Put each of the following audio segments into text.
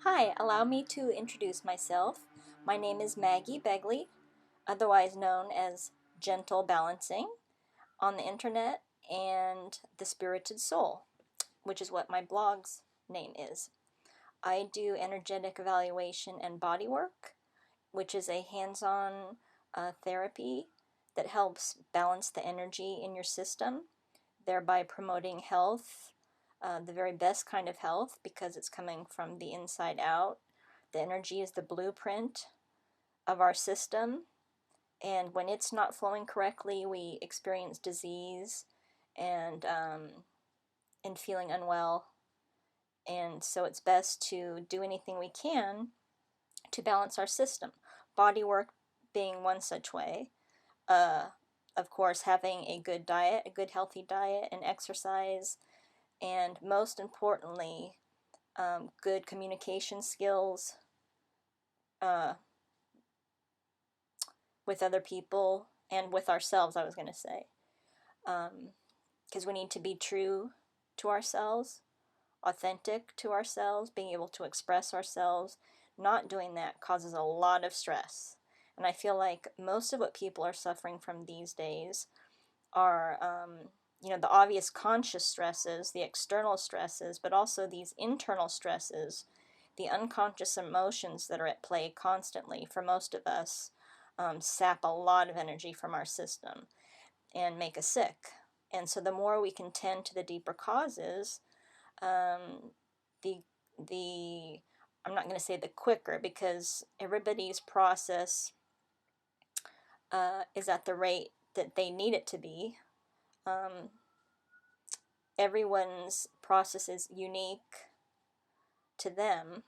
Hi, allow me to introduce myself. My name is Maggie Begley, otherwise known as Gentle Balancing on the internet, and The Spirited Soul, which is what my blog's name is. I do energetic evaluation and body work, which is a hands-on therapy that helps balance the energy in your system, thereby promoting health, the very best kind of health, because it's coming from the inside out. The energy is the blueprint of our system, and when it's not flowing correctly, we experience disease and feeling unwell. And so it's best to do anything we can to balance our system. Body work being one such way. Of course, having a good diet, a good healthy diet, and exercise, and most importantly, good communication skills uh, with other people and with ourselves, I was going to say. Because we need to be true to ourselves, authentic to ourselves, being able to express ourselves. Not doing that causes a lot of stress. And I feel like most of what people are suffering from these days are, the obvious conscious stresses, the external stresses, but also these internal stresses, the unconscious emotions that are at play constantly for most of us, sap a lot of energy from our system and make us sick. And so the more we can tend to the deeper causes, the I'm not going to say the quicker, because everybody's process is at the rate that they need it to be. Everyone's process is unique to them,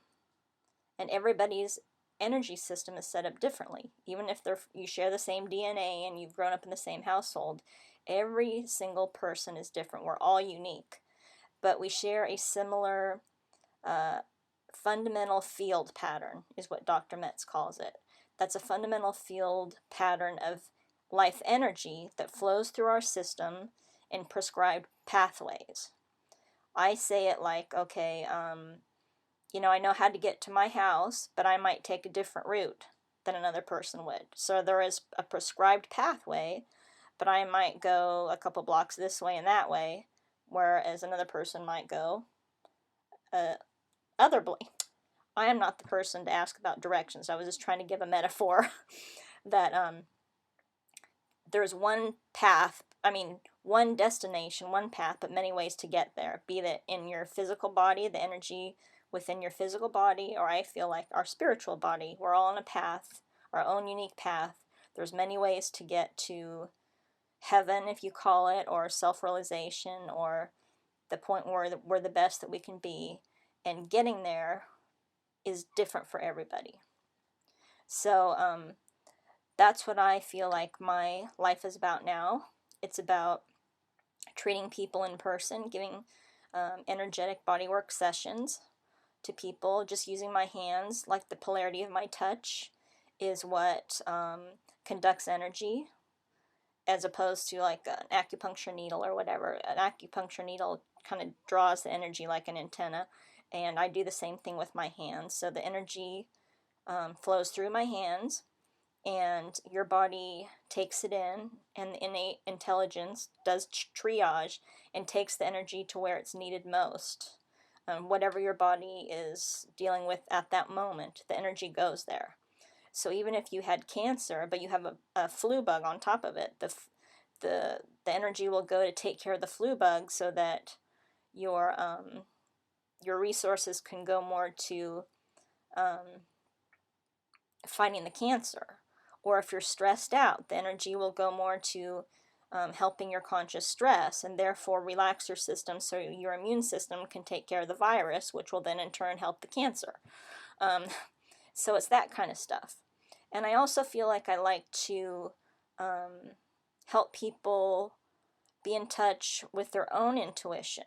and everybody's energy system is set up differently. Even if you share the same DNA and you've grown up in the same household, every single person is different. We're all unique, but we share a similar fundamental field pattern, is what Dr. Metz calls it. That's a fundamental field pattern of life energy that flows through our system in prescribed pathways. I say it like, okay, I know how to get to my house, but I might take a different route than another person would. So there is a prescribed pathway, but I might go a couple blocks this way and that way, whereas another person might go other way. I am not the person to ask about directions. I was just trying to give a metaphor that there's one path, one destination, one path, but many ways to get there. Be that in your physical body, the energy within your physical body, or I feel like our spiritual body. We're all on a path, our own unique path. There's many ways to get to heaven, if you call it, or self-realization, or the point where we're the best that we can be. And getting there is different for everybody. So that's what I feel like my life is about now. It's about treating people in person, giving energetic bodywork sessions to people, just using my hands. Like the polarity of my touch is what conducts energy, as opposed to like an acupuncture needle or whatever. An acupuncture needle kind of draws the energy like an antenna, and I do the same thing with my hands. So the energy flows through my hands, and your body takes it in, and the innate intelligence does triage and takes the energy to where it's needed most. Whatever your body is dealing with at that moment, the energy goes there. So even if you had cancer, but you have a flu bug on top of it, the energy will go to take care of the flu bug, so that your resources can go more to fighting the cancer. Or if you're stressed out, the energy will go more to helping your conscious stress, and therefore relax your system so your immune system can take care of the virus, which will then in turn help the cancer. So it's that kind of stuff. And I also feel like I like to help people be in touch with their own intuition.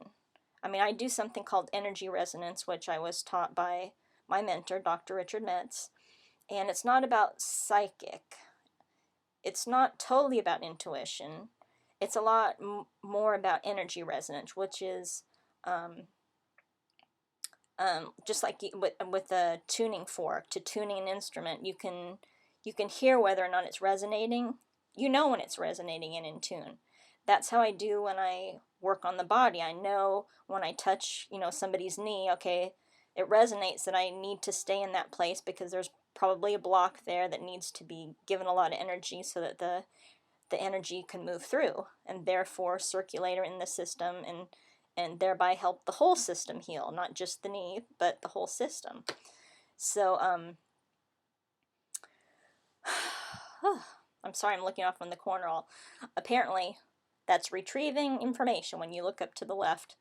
I do something called energy resonance, which I was taught by my mentor, Dr. Richard Metz. And it's not about psychic. It's not totally about intuition. It's a lot more about energy resonance, which is Just like with a tuning fork, to tuning an instrument, you can hear whether or not it's resonating. You know when it's resonating and in tune. That's how I do when I work on the body. I know when I touch, somebody's knee, okay, it resonates that I need to stay in that place because there's probably a block there that needs to be given a lot of energy so that the energy can move through and therefore circulate in the system and thereby help the whole system heal, not just the knee, but the whole system. So, I'm sorry, I'm looking off in the corner. Apparently, that's retrieving information when you look up to the left.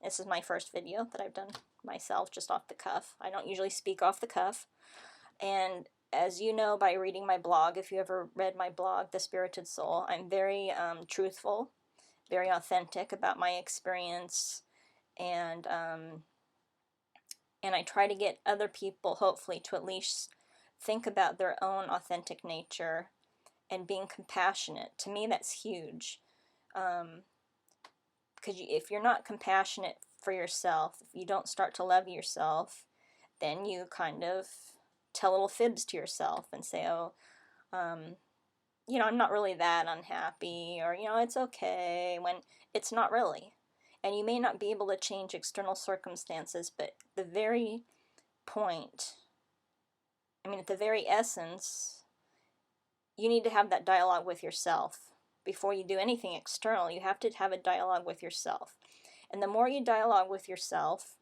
This is my first video that I've done myself, just off the cuff. I don't usually speak off the cuff. And as you know by reading my blog, if you ever read my blog, The Spirited Soul, I'm very truthful, very authentic about my experience, and I try to get other people, hopefully, to at least think about their own authentic nature and being compassionate. To me, that's huge. Because if you're not compassionate for yourself, if you don't start to love yourself, then you kind of tell little fibs to yourself and say, oh, I'm not really that unhappy, or, it's okay, when it's not really. And you may not be able to change external circumstances, but the very point, at the very essence, you need to have that dialogue with yourself. Before you do anything external, you have to have a dialogue with yourself. And the more you dialogue with yourself,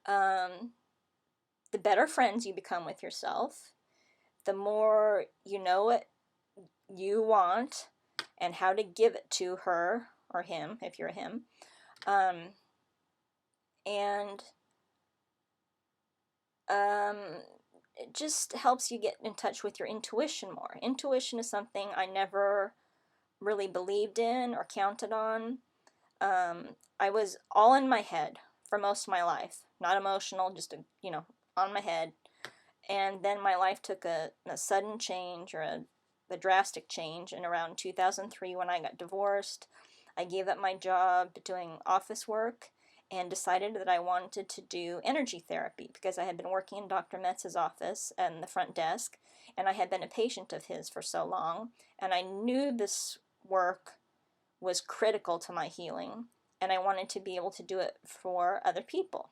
the better friends you become with yourself, the more you know what you want and how to give it to her or him, if you're a him. It just helps you get in touch with your intuition more. Intuition is something I never really believed in or counted on. I was all in my head for most of my life. Not emotional, just, on my head. And then my life took a sudden change, or a drastic change, in around 2003 when I got divorced. I gave up my job doing office work and decided that I wanted to do energy therapy because I had been working in Dr. Metz's office and the front desk, and I had been a patient of his for so long, and I knew this work was critical to my healing, and I wanted to be able to do it for other people.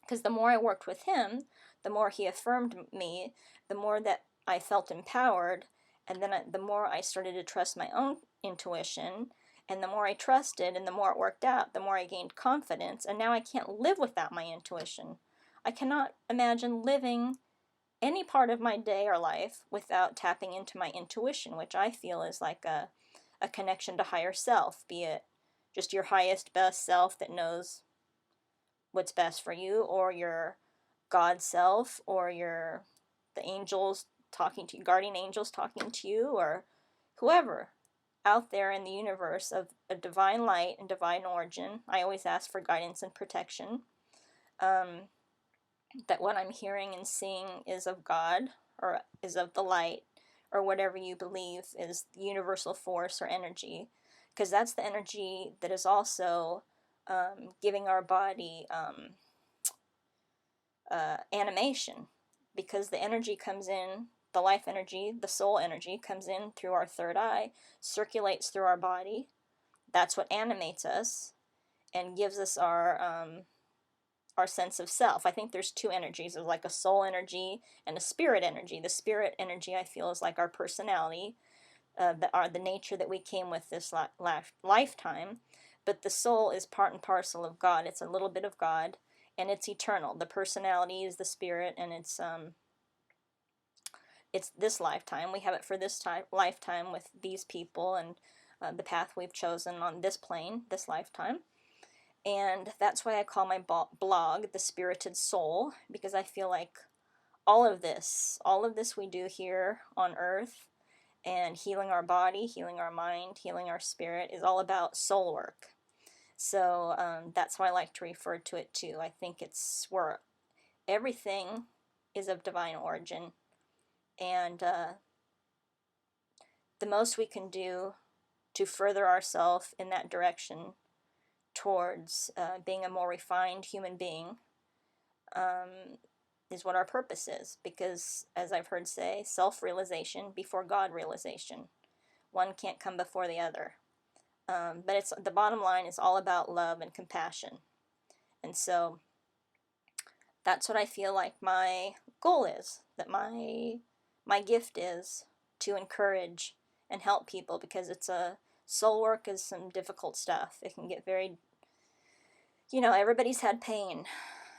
Because the more I worked with him, the more he affirmed me, the more that I felt empowered, and then the more I started to trust my own intuition, and the more I trusted and the more it worked out, the more I gained confidence, and now I can't live without my intuition. I cannot imagine living any part of my day or life without tapping into my intuition, which I feel is like a connection to higher self, be it just your highest, best self that knows what's best for you, or your God self, or the angels talking to you, guardian angels talking to you, or whoever out there in the universe of a divine light and divine origin. I always ask for guidance and protection. That what I'm hearing and seeing is of God, or is of the light, or whatever you believe is the universal force or energy, because that's the energy that is also giving our body animation, because the energy comes in, the life energy, the soul energy comes in through our third eye, circulates through our body. That's what animates us and gives us our sense of self. I think there's two energies. There's like a soul energy and a spirit energy. The spirit energy, I feel, is like our personality, the nature that we came with this lifetime. But the soul is part and parcel of God. It's a little bit of God, and it's eternal. The personality is the spirit, and it's this lifetime. We have it for this lifetime with these people and the path we've chosen on this plane, this lifetime. And that's why I call my blog The Spirited Soul, because I feel like all of this we do here on Earth, and healing our body, healing our mind, healing our spirit, is all about soul work. So that's why I like to refer to it too. I think it's where everything is of divine origin, and the most we can do to further ourselves in that direction, towards being a more refined human being is what our purpose is. Because, as I've heard say, self-realization before God realization. One can't come before the other. But it's the bottom line is all about love and compassion. And so that's what I feel like my goal is, that my gift is to encourage and help people, because it's a soul work is some difficult stuff. It can get very, everybody's had pain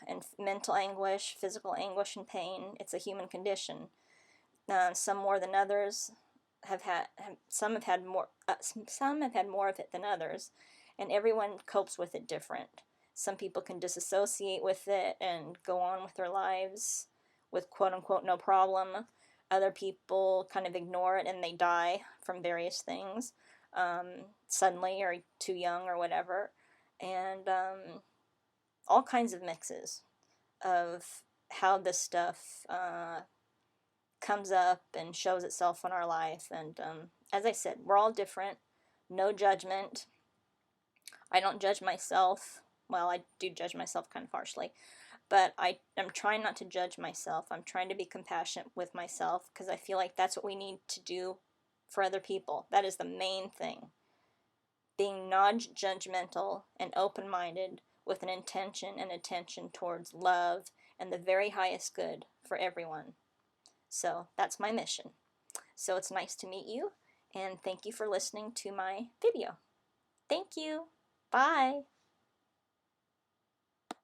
and mental anguish, physical anguish and pain. It's a human condition. Some more than others some have had more of it than others, and everyone copes with it different. Some people can disassociate with it and go on with their lives with quote unquote no problem. Other people kind of ignore it and they die from various things, suddenly or too young or whatever. And all kinds of mixes of how this stuff comes up and shows itself in our life. And as I said, we're all different. No judgment. I don't judge myself. Well, I do judge myself kind of harshly, but I'm trying not to judge myself. I'm trying to be compassionate with myself, because I feel like that's what we need to do for other people. That is the main thing. Being non-judgmental and open-minded with an intention and attention towards love and the very highest good for everyone. So that's my mission. So it's nice to meet you, and thank you for listening to my video. Thank you. Bye.